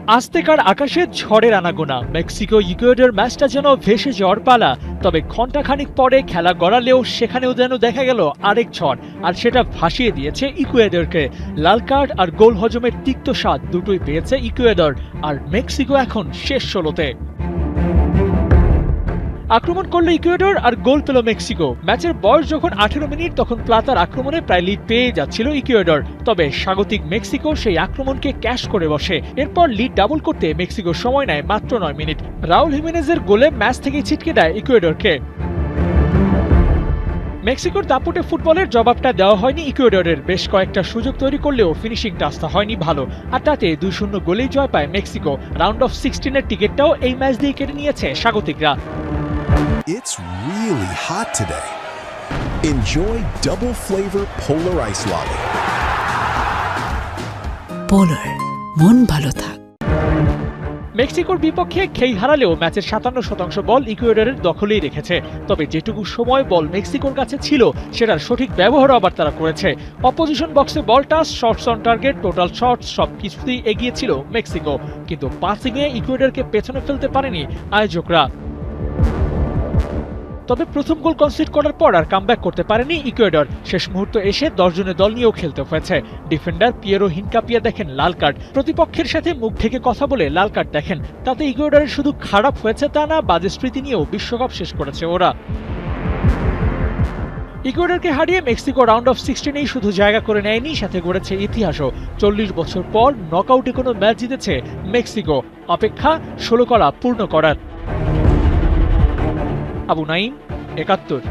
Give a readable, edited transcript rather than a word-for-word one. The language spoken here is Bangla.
আজতেকার আকাশে ঝড়ের আনাগোনা, মেক্সিকো ইকুয়েডর ম্যাচটা যেন ভেসে যাওয়ার পালা। তবে ঘণ্টাখানিক পরে খেলা গড়ালেও সেখানেও যেন দেখা গেল আরেক ঝড়, আর সেটা ভাসিয়ে দিয়েছে ইকুয়েডরকে। লাল কার্ড আর গোল হজমের তিক্ত স্বাদ দুটোই পেয়েছে ইকুয়েডর, আর মেক্সিকো এখন শেষ ১৬তে। আক্রমণ করলো ইকুয়েডর আর গোল পেল মেক্সিকো। ম্যাচের বয়স যখন ১৮ মিনিট, তখন প্লাতার আক্রমণে প্রায় লিড পেয়ে যাচ্ছিল ইকুয়েডর। তবে স্বাগতিক মেক্সিকো সেই আক্রমণকে ক্যাশ করে বসে। এরপর লিড ডাবল করতে মেক্সিকো সময় নেয় মাত্র ৯ মিনিট। রাউল হিমেনেজের গোলে ম্যাচ থেকে ছিটকে দেয় ইকুয়েডরকে। মেক্সিকোর দাপুটে ফুটবলের জবাবটা দেওয়া হয়নি ইকুয়েডরের। বেশ কয়েকটা সুযোগ তৈরি করলেও ফিনিশিং টাচটা হয়নি ভালো, আর তাতে ২-০ গোলেই জয় পায় মেক্সিকো। রাউন্ড অফ 16-এর টিকিটটাও এই ম্যাচ দিয়ে কেটে নিয়েছে স্বাগতিকরা। It's really hot today. Enjoy double flavor Polar Ice Latte. Polar, মন ভালো থাক। মেক্সিকোর বিপক্ষে খেই হারালেও ম্যাচের ৫৭% বল ইকুয়েডরের দখলেই রেখেছে। তবে যেটুকু সময় বল মেক্সিকোর কাছে ছিল, সেটার সঠিক ব্যবহারও আবার তারা করেছে। অপোজিশন বক্সে ball touch, shots on target, total shots সবকিছুতেই এগিয়ে ছিল মেক্সিকো। কিন্তু পাসিংয়ে ইকুয়েডরকে পেছনে ফেলতে পারেনি আয়োজকরা। তবে প্রথম গোল কনসিড করার পর আর কামব্যাক করতে পারেনি ইকুয়েডর। শেষ মুহূর্তে এসে ১০ জনের দল নিয়েও খেলতে হয়েছে। ডিফেন্ডার পিয়েরো হিনকাপিয়া দেখেন লাল কার্ড, প্রতিপক্ষের সাথে মুখ ঢেকে কথা বলে লাল কার্ড দেখেন। তাতে ইকুয়েডরের শুধু খারাপ হয়েছে তা না, বাজে স্মৃতি নিয়েও বিশ্বকাপ শেষ করেছে ওরা। ইকুয়েডরকে হারিয়ে মেক্সিকো রাউন্ড অফ 16-এই শুধু জায়গা করে নেয়নি, সাথে গড়েছে ইতিহাসও। ৪০ বছর পর নকআউটে কোনো ম্যাচ জিতেছে মেক্সিকো। অপেক্ষা ১৬ কলা পূর্ণ করার। আবু নাঈম, ৭১।